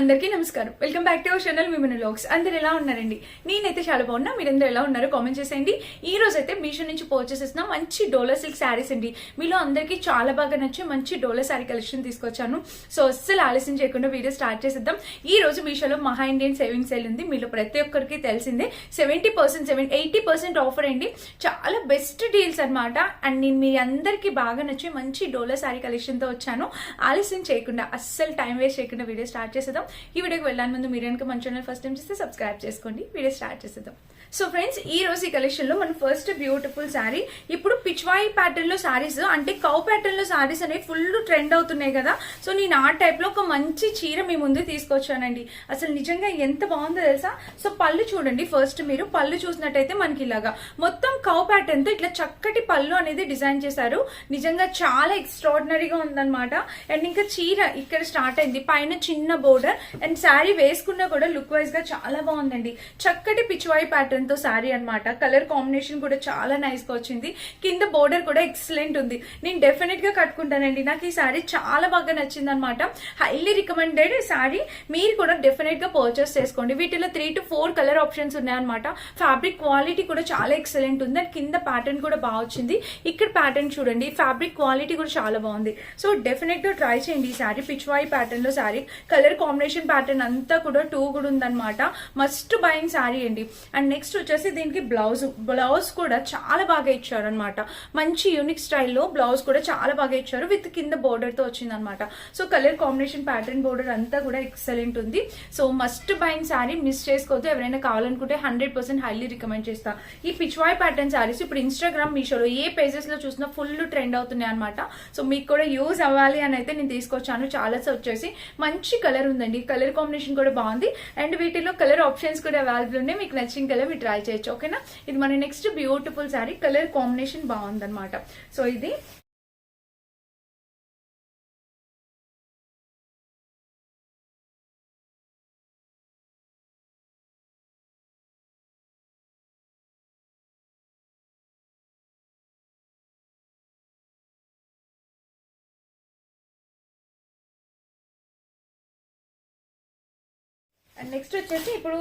అందరికీ నమస్కారం. Welcome back to our channel మిమను వ్లాగ్స్. అందరు ఎలా ఉన్నారండి? నేనైతే చాలా బాగున్నా. మీరందరూ ఎలా ఉన్నారో కామెంట్ చేసేయండి. ఈ రోజు అయితే మీషో నుంచి పర్చేస్ చేసిన మంచి డోలా సిల్క్ శారీస్ అండి. మీలో అందరికీ చాలా బాగా నచ్చే మంచి డోలా శారీ కలెక్షన్ తీసుకొచ్చాను. సో అస్సలు ఆలస్యం చేయకుండా వీడియో స్టార్ట్ చేసేద్దాం. ఈ రోజు మీషోలో మహా ఇండియన్ సేవింగ్ సేల్ ఉంది. మీలో ప్రతి ఒక్కరికి తెలిసిందే 80% ఆఫర్ అండి. చాలా బెస్ట్ డీల్స్ అనమాట. అండ్ నేను మీ అందరికీ బాగా నచ్చే మంచి డోలా శారీ కలెక్షన్ తో వచ్చాను. ఆలస్యం చేయకుండా అస్సలు టైం వేస్ట్ చేయకుండా వీడియో స్టార్ట్ చేసేద్దాం. ఈ వీడియోకి వెళ్ళాలని ముందు మీరు కనుక మన ఛానల్ ఫస్ట్ టైం చేస్తే సబ్స్క్రైబ్ చేసుకోండి. వీడియో స్టార్ట్ చేసేద్దాం. సో ఫ్రెండ్స్, ఈ రోజు ఈ కలెక్షన్ లో మన ఫస్ట్ బ్యూటిఫుల్ శారీ. ఇప్పుడు పిచ్వాయి ప్యాటర్న్ లో శారీస్ అంటే కౌ ప్యాటర్న్ లో శారీస్ అనేవి ఫుల్ ట్రెండ్ అవుతున్నాయి కదా. సో నేను ఆ టైప్ లో ఒక మంచి చీర మీ ముందు తీసుకొచ్చానండి. అసలు నిజంగా ఎంత బాగుందో తెలుసా. సో పళ్ళు చూడండి. ఫస్ట్ మీరు పళ్ళు చూసినట్టయితే మనకి ఇలాగా మొత్తం కౌ ప్యాటర్న్ తో ఇట్లా చక్కటి పళ్ళు అనేది డిజైన్ చేశారు. నిజంగా చాలా ఎక్స్ట్రాడినరీగా ఉందన్నమాట. అండ్ ఇంకా చీర ఇక్కడ స్టార్ట్ అయింది. పైన చిన్న బోర్డర్ అండ్ శారీ వేసుకున్నా కూడా లుక్ వైజ్ గా చాలా బాగుందండి. చక్కటి పిచ్వాయి ప్యాటర్న్ తో శారీ అనమాట. కలర్ కాంబినేషన్ కూడా చాలా నైస్ గా వచ్చింది. కింద బోర్డర్ కూడా ఎక్సలెంట్ ఉంది. నేను డెఫినెట్ గా కట్టుకుంటానండి. నాకు ఈ శారీ చాలా బాగా నచ్చింది అనమాట. Highly recommended sari. మీరు కూడా డెఫినెట్ గా పర్చేస్ చేసుకోండి. వీటిలో 3 to 4 కలర్ ఆప్షన్స్ ఉన్నాయన్నమాట. ఫ్యాబ్రిక్ క్వాలిటీ కూడా చాలా ఎక్సలెంట్ ఉంది. అండ్ కింద ప్యాటర్న్ కూడా బాగా వచ్చింది. ఇక్కడ ప్యాటర్న్ చూడండి. ఫ్యాబ్రిక్ క్వాలిటీ కూడా చాలా బాగుంది. సో డెఫినెట్ గా ట్రై చేయండి ఈ శారీ. పిచ్వాయి ప్యాటర్న్ లో శారీ. కలర్ కాంబినేషన్ ప్యాటర్న్ అంతా కూడా 2 కూడా ఉందన్నమాట. మస్ట్ బయింగ్ శారీ అండి. అండ్ నెక్స్ట్ వచ్చేసి దీనికి బ్లౌజ్ కూడా చాలా బాగా ఇచ్చారు అనమాట. మంచి యూనిక్ స్టైల్లో బ్లౌజ్ కూడా చాలా బాగా ఇచ్చారు. విత్ కింద బోర్డర్ తో వచ్చింది అనమాట. So colour combination pattern border అంతా కూడా ఎక్సలెంట్ ఉంది. So must buying sari. Miss చేసుకోవద్దు. ఎవరైనా కావాలనుకుంటే 100% హైలీ రికమెండ్ చేస్తా. ఈ పిచ్వాయి ప్యాటర్న్ శారీస్ ఇప్పుడు ఇన్స్టాగ్రామ్, మీషోలో ఏ పేజెస్ లో చూసినా ఫుల్ ట్రెండ్ అవుతున్నాయి అనమాట. సో మీకు కూడా యూజ్ అవ్వాలి అని అయితే నేను తీసుకొచ్చాను. చాలా వచ్చేసి మంచి కలర్ ఉందండి. కలర్ కాంబినేషన్ కూడా బాగుంది. అండ్ వీటిలో కలర్ ఆప్షన్స్ కూడా అవైలబుల్ ఉన్నాయి. మీకు నచ్చిన కలర్ మీరు ట్రై చేయొచ్చు. ఓకేనా. ఇది మన next beautiful sari. Colour combination బాగుందన్నమాట. సో ఇది నెక్స్ట్ వచ్చేసి ఇప్పుడు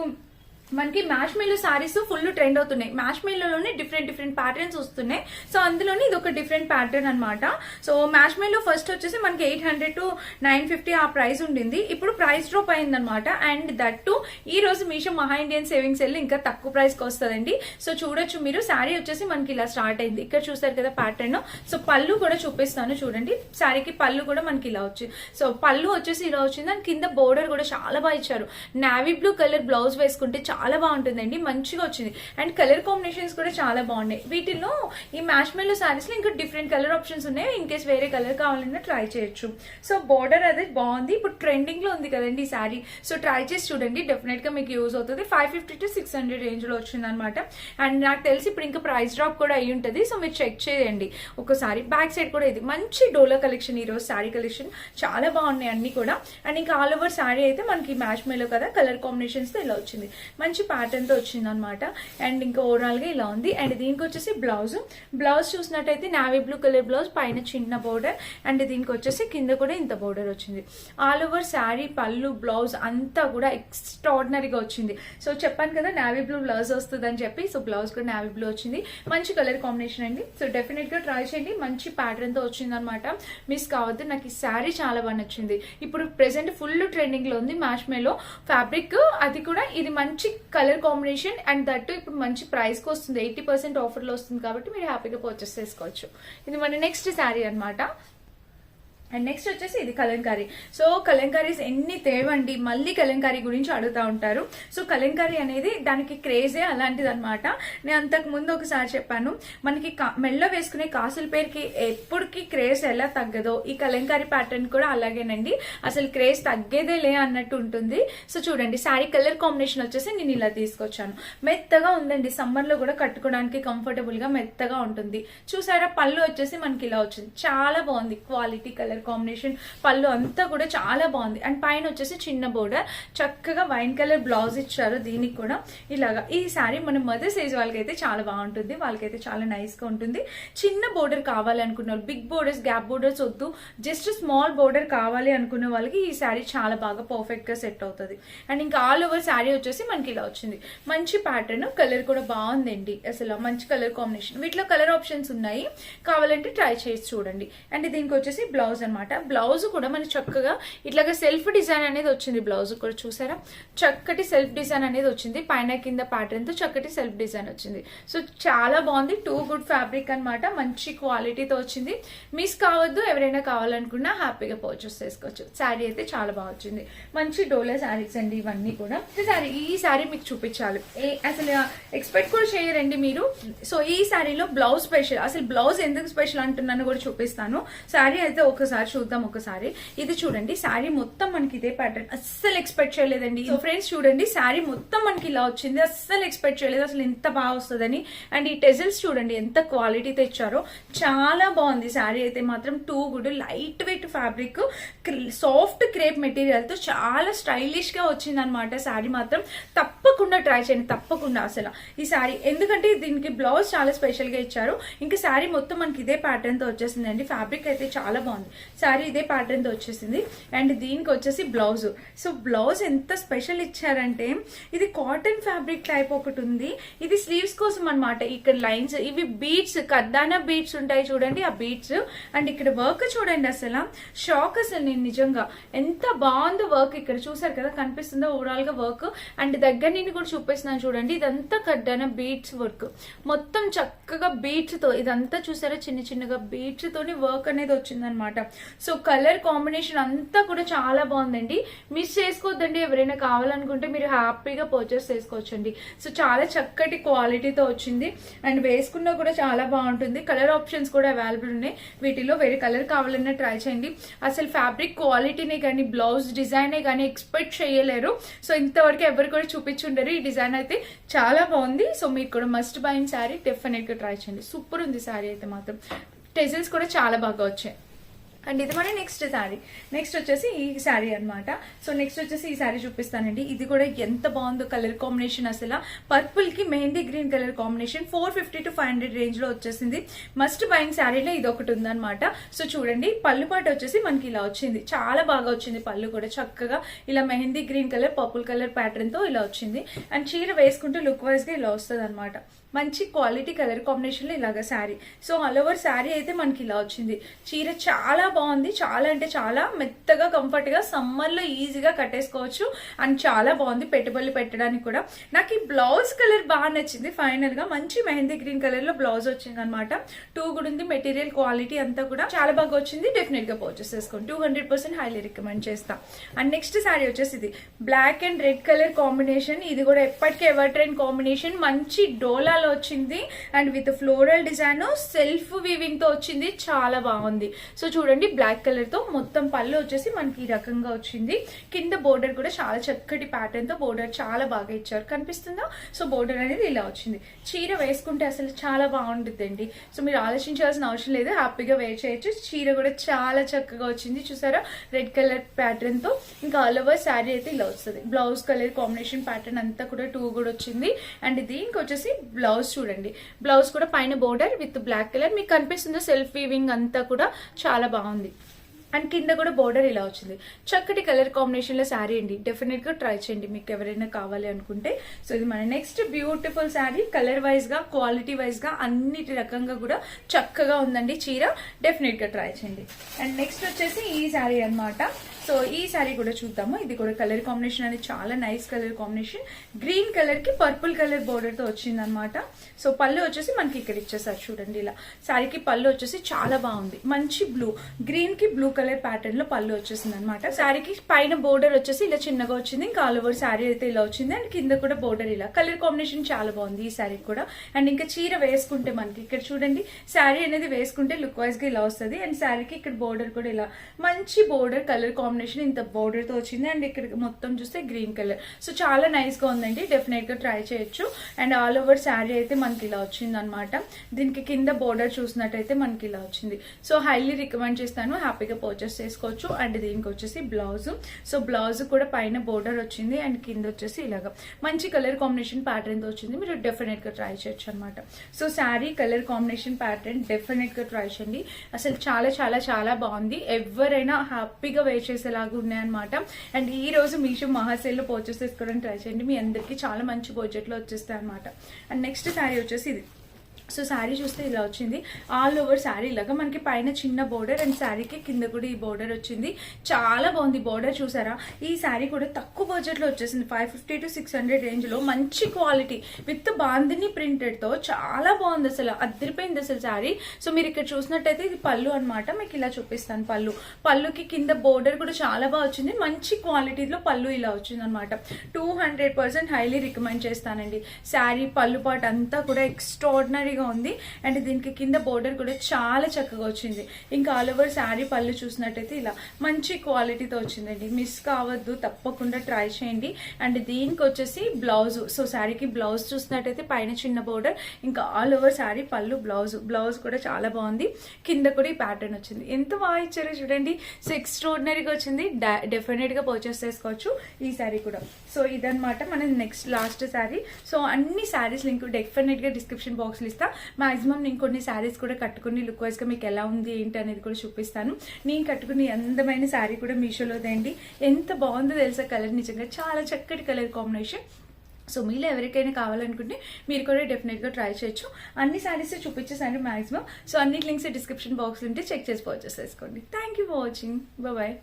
మనకి marshmallow saris full trend అవుతున్నాయి. మ్యాష్ మెల్లోనే డిఫరెంట్ ప్యాటర్న్స్ వస్తున్నాయి. సో అందులోనే ఇది ఒక డిఫరెంట్ ప్యాటర్న్ అనమాట. సో మ్యాష్ మెల్లో ఫస్ట్ వచ్చేసి మనకి 800 to 950 ఆ ప్రైస్ ఉండింది. ఇప్పుడు ప్రైస్ డ్రాప్ అయిందనమాట. అండ్ దట్టు ఈ రోజు మీషో మహా ఇండియన్ సేవింగ్స్ వెళ్ళి ఇంకా తక్కువ ప్రైస్ కి వస్తుందండి. సో చూడొచ్చు మీరు. శారీ వచ్చేసి మనకి ఇలా స్టార్ట్ అయింది. ఇక్కడ చూసారు కదా ప్యాటర్న్. సో పళ్ళు కూడా చూపిస్తాను చూడండి. శారీకి పళ్ళు కూడా మనకి ఇలా వచ్చింది. సో పళ్ళు వచ్చేసి ఇలా వచ్చింది. అండ్ కింద బోర్డర్ కూడా చాలా బాగా ఇచ్చారు. నావీ బ్లూ కలర్ బ్లౌజ్ వేసుకుంటే చాలా బాగుంటుందండి. మంచిగా వచ్చింది. అండ్ కలర్ కాంబినేషన్స్ కూడా చాలా బాగున్నాయి. వీటిలో ఈ మ్యాష్ మెల్లో సారీస్ లో ఇంకా డిఫరెంట్ కలర్ ఆప్షన్స్ ఉన్నాయి. ఇన్ కేస్ వేరే కలర్ కావాలన్నా ట్రై చేయొచ్చు. సో బోర్డర్ అది బాగుంది. ఇప్పుడు ట్రెండింగ్ లో ఉంది కదండి ఈ శారీ. సో ట్రై చేసి చూడండి. డెఫినెట్ గా మీకు యూజ్ అవుతుంది. 550 to 600 రేంజ్ లో వచ్చింది అనమాట. అండ్ నాకు తెలిసి ఇప్పుడు ఇంకా ప్రైస్ డ్రాప్ కూడా అయ్యి ఉంటుంది. సో మీరు చెక్ చేయండి ఒకసారి. బ్యాక్ సైడ్ కూడా ఇది మంచి డోలా కలెక్షన్. ఈ రోజు శారీ కలెక్షన్ చాలా బాగున్నాయి అన్ని కూడా. అండ్ ఇంకా ఆల్ ఓవర్ శారీ అయితే మనకి మ్యాష్ మెల్లో కదా కలర్ కాంబినేషన్స్ తో ఇలా వచ్చింది. మంచి ప్యాటర్న్ తో వచ్చింది అనమాట. అండ్ ఇంకా ఓవరాల్ గా ఇలా ఉంది. అండ్ దీనికి వచ్చేసి బ్లౌజ్ చూసినట్టయితే నావీ బ్లూ కలర్ బ్లౌజ్, పైన చిన్న బోర్డర్. అండ్ దీనికి వచ్చేసి కింద కూడా ఇంత బోర్డర్ వచ్చింది. ఆల్ ఓవర్ శారీ పళ్ళు బ్లౌజ్ అంతా కూడా ఎక్స్ట్రాడినరీగా వచ్చింది. సో చెప్పాను కదా నావీ బ్లూ బ్లౌజ్ వస్తుంది అని చెప్పి. సో బ్లౌజ్ కూడా నావీ బ్లూ వచ్చింది. మంచి కలర్ కాంబినేషన్ అండి. సో డెఫినెట్ గా ట్రై చేయండి. మంచి ప్యాటర్న్ తో వచ్చింది అనమాట. మిస్ కావద్దు. నాకు ఈ శారీ చాలా బాగా నచ్చింది. ఇప్పుడు ప్రెసెంట్ ఫుల్ ట్రెండింగ్ లో ఉంది మ్యాష్ మెల్లో ఫ్యాబ్రిక్. అది కూడా ఇది మంచి కలర్ కాంబినేషన్. అండ్ దట్టు ఇప్పుడు మంచి ప్రైస్ కి వస్తుంది. 80% ఆఫర్ లో వస్తుంది కాబట్టి మీరు హ్యాపీగా పర్చేస్ చేసుకోవచ్చు. ఇది మన నెక్స్ట్ శారీ అనమాట. అండ్ నెక్స్ట్ వచ్చేసి ఇది కలంకారీ. సో కలంకారీస్ ఎన్ని తేవండి. మళ్ళీ కలంకారీ గురించి అడుగుతా ఉంటారు. సో కలంకారీ అనేది దానికి క్రేజే అలాంటిది అనమాట. నేను అంతకు ముందు ఒకసారి చెప్పాను. మనకి మెళ్ళ వేసుకునే కాసుల పేరుకి ఎప్పటికీ క్రేజ్ ఎలా తగ్గదో ఈ కలంకారీ ప్యాటర్న్ కూడా అలాగేనండి. అసలు క్రేజ్ తగ్గేదే లే అన్నట్టు ఉంటుంది. సో చూడండి శారీ కలర్ కాంబినేషన్ వచ్చేసి నేను ఇలా తీసుకొచ్చాను. మెత్తగా ఉందండి. సమ్మర్ లో కూడా కట్టుకోవడానికి కంఫర్టబుల్ గా మెత్తగా ఉంటుంది. చూసారా పళ్ళు వచ్చేసి మనకి ఇలా వచ్చింది. చాలా బాగుంది. క్వాలిటీ కలర్ కలర్ కాంబినేషన్, పళ్ళు అంతా కూడా చాలా బాగుంది. అండ్ పైన వచ్చేసి చిన్న బోర్డర్, చక్కగా వైన్ కలర్ బ్లౌజ్ ఇచ్చారు. దీనికి కూడా ఇలాగా ఈ శారీ మన మదర్స్ ఏజ్ వాళ్ళకైతే చాలా బాగుంటుంది, వాళ్ళకైతే చాలా నైస్ గా ఉంటుంది. చిన్న బోర్డర్ కావాలి అనుకున్నారు, బిగ్ బోర్డర్స్ గ్యాప్ బోర్డర్స్ వద్దు, జస్ట్ స్మాల్ బోర్డర్ కావాలి అనుకునే వాళ్ళకి ఈ శారీ చాలా బాగా పర్ఫెక్ట్ గా సెట్ అవుతుంది. అండ్ ఇంకా ఆల్ ఓవర్ శారీ వచ్చేసి మనకి ఇలా వచ్చింది. మంచి ప్యాటర్న్, కలర్ కూడా బాగుందండి, అసలు మంచి కలర్ కాంబినేషన్. వీటిలో కలర్ ఆప్షన్స్ ఉన్నాయి, కావాలంటే ట్రై చేసి చూడండి. అండ్ దీనికి వచ్చేసి బ్లౌజ్ అనమాట. బ్లౌజ్ కూడా మనకి చక్కగా ఇట్లాగా సెల్ఫ్ డిజైన్ అనేది వచ్చింది. బ్లౌజ్ కూడా చూసారా, చక్కటి సెల్ఫ్ డిజైన్ అనేది వచ్చింది. పైన కింద ప్యాటర్న్ తో చక్కటి సెల్ఫ్ డిజైన్ వచ్చింది. సో చాలా బాగుంది. టూ గుడ్ ఫ్యాబ్రిక్ అనమాట, మంచి క్వాలిటీతో వచ్చింది. మిస్ కావద్దు, ఎవరైనా కావాలనుకున్నా హ్యాపీగా పర్చేస్ చేసుకోవచ్చు. శారీ అయితే చాలా బాగా వచ్చింది. మంచి డోలా శారీస్ అండి ఇవన్నీ కూడా. ఈ శారీ మీకు చూపించాలి, అసలు ఎక్స్పెక్ట్ కూడా చేయరండి మీరు. సో ఈ శారీలో బ్లౌజ్ స్పెషల్, అసలు బ్లౌజ్ ఎందుకు స్పెషల్ అంటున్నాను కూడా చూపిస్తాను. శారీ అయితే ఒకసారి చూద్దాం. ఒకసారి ఇది చూడండి, శారీ మొత్తం మనకి ఇదే ప్యాటర్న్, అస్సలు ఎక్స్పెక్ట్ చేయలేదండి. సో ఫ్రెండ్స్ చూడండి, శారీ మొత్తం మనకి ఇలా వచ్చింది, అస్సలు ఎక్స్పెక్ట్ చేయలేదు అసలు ఎంత బాగా వస్తుందని. అండ్ ఈ టెజల్స్ చూడండి ఎంత క్వాలిటీతో ఇచ్చారో, చాలా బాగుంది. శారీ అయితే మాత్రం too good, light weight fabric, soft crepe material తో చాలా స్టైలిష్ గా వచ్చింది అనమాట. శారీ మాత్రం తప్పకుండా ట్రై చేయండి, తప్పకుండా అసలు ఈ శారీ. ఎందుకంటే దీనికి బ్లౌజ్ చాలా స్పెషల్ గా ఇచ్చారు. ఇంకా శారీ మొత్తం మనకి ఇదే ప్యాటర్న్ తో వచ్చేసింది అండి. ఫ్యాబ్రిక్ అయితే చాలా బాగుంది. శారీ ఇదే ప్యాటర్న్ తో వచ్చేసింది. అండ్ దీనికి వచ్చేసి బ్లౌజ్. సో బ్లౌజ్ ఎంత స్పెషల్ ఇచ్చారంటే, ఇది కాటన్ ఫ్యాబ్రిక్ టైప్ ఒకటి ఉంది, ఇది స్లీవ్స్ కోసం అనమాట. ఇక్కడ లైన్స్, ఇవి బీడ్స్, కద్దానా బీడ్స్ ఉంటాయి చూడండి, ఆ బీడ్స్. అండ్ ఇక్కడ వర్క్ చూడండి, అసలు షాక్. అసలు నేను నిజంగా ఎంత బాగుందో వర్క్. ఇక్కడ చూసారు కదా, కనిపిస్తుందో ఓవరాల్ గా వర్క్. అండ్ దగ్గర నేను కూడా చూపిస్తున్నాను చూడండి, ఇదంతా కడ్డాన బీడ్స్ వర్క్, మొత్తం చక్కగా బీడ్స్ తో ఇదంతా చూసారా, చిన్న చిన్నగా బీడ్స్ తోని వర్క్ అనేది వచ్చింది అనమాట. సో కలర్ కాంబినేషన్ అంతా కూడా చాలా బాగుందండి, మిస్ చేసుకోవద్దండి. ఎవరైనా కావాలనుకుంటే మీరు హ్యాపీగా పర్చేస్ చేసుకోవచ్చండి. సో చాలా చక్కటి క్వాలిటీతో వచ్చింది. అండ్ వేసుకున్నా కూడా చాలా బాగుంటుంది. కలర్ ఆప్షన్స్ కూడా అవైలబుల్ ఉన్నాయి. వీటిలో వేరే కలర్ కావాలన్నా ట్రై చేయండి. అసలు ఫ్యాబ్రిక్ క్వాలిటీనే కానీ బ్లౌజ్ డిజైనే కానీ ఎక్స్పెక్ట్ చేయలేరు. సో ఇంతవరకు ఎవరు కూడా చూపించుండరు. ఈ డిజైన్ అయితే చాలా బాగుంది. సో మీకు కూడా must by in sari, definite గా ట్రై చేయండి. సూపర్ ఉంది శారీ అయితే మాత్రం. టెజల్స్ కూడా చాలా బాగా వచ్చాయి. అండ్ ఇది మన నెక్స్ట్ శారీ. నెక్స్ట్ వచ్చేసి ఈ శారీ అనమాట. సో నెక్స్ట్ వచ్చేసి ఈ శారీ చూపిస్తానండి. ఇది కూడా ఎంత బాగుందో కలర్ కాంబినేషన్, అసలు పర్పుల్ కి mehndi green colour combination. 450 to 500 range లో వచ్చేసింది. మస్ట్ బయింగ్ శారీలో ఇది ఒకటి ఉందన్నమాట. సో చూడండి, పళ్ళు పాటు వచ్చేసి మనకి ఇలా వచ్చింది, చాలా బాగా వచ్చింది. పళ్ళు కూడా చక్కగా ఇలా mehndi green colour purple colour pattern తో ఇలా వచ్చింది. అండ్ చీర వేసుకుంటే లుక్ వైజ్ గా ఇలా వస్తుంది అనమాట. మంచి క్వాలిటీ కలర్ కాంబినేషన్ లో ఇలాగా sari. So all over sari అయితే మనకి ఇలా వచ్చింది. చీర చాలా బాగుంది, చాలా అంటే చాలా మెత్తగా కంఫర్ట్ గా సమ్మర్ లో ఈజీగా కట్టేసుకోవచ్చు. అండ్ చాలా బాగుంది పెట్టుబడులు పెట్టడానికి కూడా. నాకు ఈ బ్లౌజ్ కలర్ బాగా నచ్చింది. ఫైనల్ గా మంచి మెహందీ గ్రీన్ కలర్ లో బ్లౌజ్ వచ్చింది అనమాట. టూ కూడా ఉంది, మెటీరియల్ క్వాలిటీ అంతా కూడా చాలా బాగా వచ్చింది. డెఫినెట్ గా పర్చేస్ చేసుకోండి, 200% హైలీ రికమెండ్ చేస్తాం. అండ్ నెక్స్ట్ శారీ వచ్చేసి ఇది black and red colour combination. ఇది కూడా ఎప్పటికీ ఎవర్ ట్రెండ్ కాంబినేషన్. మంచి డోలా వచ్చింది and with floral design, self weaving తో వచ్చింది, చాలా బాగుంది. సో చూడండి, బ్లాక్ కలర్ తో మొత్తం పళ్ళు వచ్చేసి మనకి ఈ రకంగా వచ్చింది. కింద బోర్డర్ కూడా చాలా చక్కటి ప్యాటర్న్ తో బోర్డర్ చాలా బాగా ఇచ్చారు, కనిపిస్తుందా? సో బోర్డర్ అనేది ఇలా వచ్చింది. చీర వేసుకుంటే అసలు చాలా బాగుంటుందండి. సో మీరు ఆలోచించాల్సిన అవసరం లేదు, హ్యాపీగా వేర్ చేయొచ్చు. చీర కూడా చాలా చక్కగా వచ్చింది, చూసారా, రెడ్ కలర్ ప్యాటర్న్ తో. ఇంకా ఆల్ ఓవర్ శారీ అయితే ఇలా వస్తుంది. బ్లౌజ్ కలర్ కాంబినేషన్ ప్యాటర్న్ అంతా కూడా టూ కూడా వచ్చింది. అండ్ దీనికి వచ్చేసి బ్లౌజ్ చూడండి, బ్లౌజ్ కూడా పైన బోర్డర్ విత్ బ్లాక్ కలర్ మీకు కనిపిస్తుందో, సెల్ఫ్ వీవింగ్ అంతా కూడా చాలా బాగుంది. అండ్ కింద కూడా బోర్డర్ ఇలా వచ్చింది. చక్కటి కలర్ కాంబినేషన్ లో శారీ అండి, డెఫినెట్ గా ట్రై చేయండి మీకు ఎవరైనా కావాలి అనుకుంటే. సో ఇది మన next beautiful sari. Colour wise గా, క్వాలిటీ వైజ్ గా, అన్నిటి రకంగా కూడా చక్కగా ఉందండి చీర, డెఫినెట్ గా ట్రై చేయండి. అండ్ నెక్స్ట్ వచ్చేసి ఈ శారీ అనమాట. సో ఈ శారీ కూడా చూద్దాము. ఇది కూడా కలర్ కాంబినేషన్ అనేది చాలా nice colour combination. Green colour కి పర్పుల్ కలర్ బోర్డర్ తో వచ్చింది అనమాట. సో పళ్ళు వచ్చేసి మనకి ఇక్కడ ఇచ్చేసారు చూడండి, ఇలా శారీకి పళ్ళు వచ్చేసి చాలా బాగుంది. మంచి బ్లూ, గ్రీన్ కి బ్లూ కలర్ ప్యాటర్న్ లో పళ్ళు వచ్చేసింది అనమాట. శారీకి పైన బోర్డర్ వచ్చేసి ఇలా చిన్నగా వచ్చింది. ఇంకా ఆల్ ఓవర్ శారీ అయితే ఇలా వచ్చింది. అండ్ కింద కూడా బోర్డర్ ఇలా. కలర్ కాంబినేషన్ చాలా బాగుంది ఈ శారీ కూడా. అండ్ ఇంకా చీర వేసుకుంటే మనకి ఇక్కడ చూడండి, శారీ అనేది వేసుకుంటే లుక్ వైజ్ గా ఇలా వస్తుంది. అండ్ శారీకి ఇక్కడ బోర్డర్ కూడా ఇలా మంచి బోర్డర్ కలర్ కాంబినేషన్ కాంబినేషన్ ఇంత బోర్డర్ తో వచ్చింది అండ్ ఇక్కడ మొత్తం చూస్తే గ్రీన్ కలర్. సో చాలా నైస్ గా ఉందండి, డెఫినెట్ గా ట్రై చేయొచ్చు. అండ్ ఆల్ ఓవర్ శారీ అయితే మనకి ఇలా వచ్చింది అనమాట. దీనికి కింద బోర్డర్ చూసినట్టయితే మనకి ఇలా వచ్చింది. సో హైలీ రికమెండ్ చేస్తాను, హ్యాపీగా పర్చేస్ చేసుకోవచ్చు. అండ్ దీనికి వచ్చేసి బ్లౌజ్. సో బ్లౌజ్ కూడా పైన బోర్డర్ వచ్చింది అండ్ కింద వచ్చేసి ఇలాగా మంచి కలర్ కాంబినేషన్ ప్యాటర్న్ తో వచ్చింది. మీరు డెఫినెట్ గా ట్రై చేయొచ్చు అనమాట. So sari colour combination pattern definite గా ట్రై చేయండి. అసలు చాలా చాలా చాలా బాగుంది, ఎవరైనా హ్యాపీగా వేర్ చేసేలాగా ఉన్నాయన్నమాట. అండ్ ఈ రోజు మీషో మహాసేల్ లో పర్చేస్ చేసుకోవడానికి ట్రై చేయండి, మీ అందరికి చాలా మంచి బడ్జెట్ లో వచ్చేస్తాయి అనమాట. అండ్ నెక్స్ట్ శారీ వచ్చేసి ఇది. సో శారీ చూస్తే ఇలా వచ్చింది, ఆల్ ఓవర్ శారీ లాగా మనకి పైన చిన్న బోర్డర్ అండ్ శారీకి కింద కూడా ఈ బోర్డర్ వచ్చింది. చాలా బాగుంది బోర్డర్, చూసారా? ఈ శారీ కూడా తక్కువ బడ్జెట్ లో వచ్చేసింది, 550 to 600 రేంజ్ లో. మంచి క్వాలిటీ విత్ బాందిని ప్రింటెడ్ తో చాలా బాగుంది, అసలు అదిరిపోయింది అసలు శారీ. సో మీరు ఇక్కడ చూసినట్టయితే ఇది పళ్ళు అనమాట, మీకు ఇలా చూపిస్తాను. పళ్ళుకి కింద బోర్డర్ కూడా చాలా బాగా వచ్చింది, మంచి క్వాలిటీలో పళ్ళు ఇలా వచ్చింది అనమాట. 200% హైలీ రికమెండ్ చేస్తానండి. శారీ పళ్ళు పాటు అంతా కూడా ఎక్స్ట్రాడినరీ ఉంది. అండ్ దీనికి కింద బోర్డర్ కూడా చాలా చక్కగా వచ్చింది. ఇంకా ఆల్ ఓవర్ శారీ పళ్ళు చూసినట్టయితే ఇలా మంచి క్వాలిటీతో వచ్చిందండి, మిస్ కావద్దు, తప్పకుండా ట్రై చేయండి. అండ్ దీనికి వచ్చేసి బ్లౌజ్. సో శారీకి బ్లౌజ్ చూసినట్టయితే పైన చిన్న బోర్డర్, ఇంకా ఆల్ ఓవర్ శారీ పళ్ళు బ్లౌజ్ కూడా చాలా బాగుంది. కింద కూడా ఈ ప్యాటర్న్ వచ్చింది, ఎంత బాగా ఇచ్చారో చూడండి. సో ఎక్స్ట్రాడినరీగా వచ్చింది, డెఫినెట్ గా పర్చేస్ చేసుకోవచ్చు ఈ శారీ కూడా. సో ఇదనమాట మన నెక్స్ట్ లాస్ట్ శారీ. సో అన్ని శారీస్ లింక్ డెఫినెట్ గా డిస్క్రిప్షన్ బాక్స్ లో ఇస్తా. మాక్సిమం నేను కొన్ని శారీస్ కూడా కట్టుకుని లుక్ వైజ్ గా మీకు ఎలా ఉంది ఏంటి అనేది కూడా చూపిస్తాను. నేను కట్టుకుని అందమైన శారీ కూడా మీషోలోదండి, ఎంత బాగుందో తెలుసా కలర్, నిజంగా చాలా చక్కటి కలర్ కాంబినేషన్. సో మీలో ఎవరికైనా కావాలనుకుంటే మీరు కూడా డెఫినెట్గా ట్రై చేయొచ్చు. అన్ని శారీస్ చూపించేసాను మాక్సిమం. సో అన్ని లింక్స్ డిస్క్రిప్షన్ బాక్స్ ఉంటే చెక్ చేసి పర్చేస్ చేసుకోండి. Thank you for watching, bye.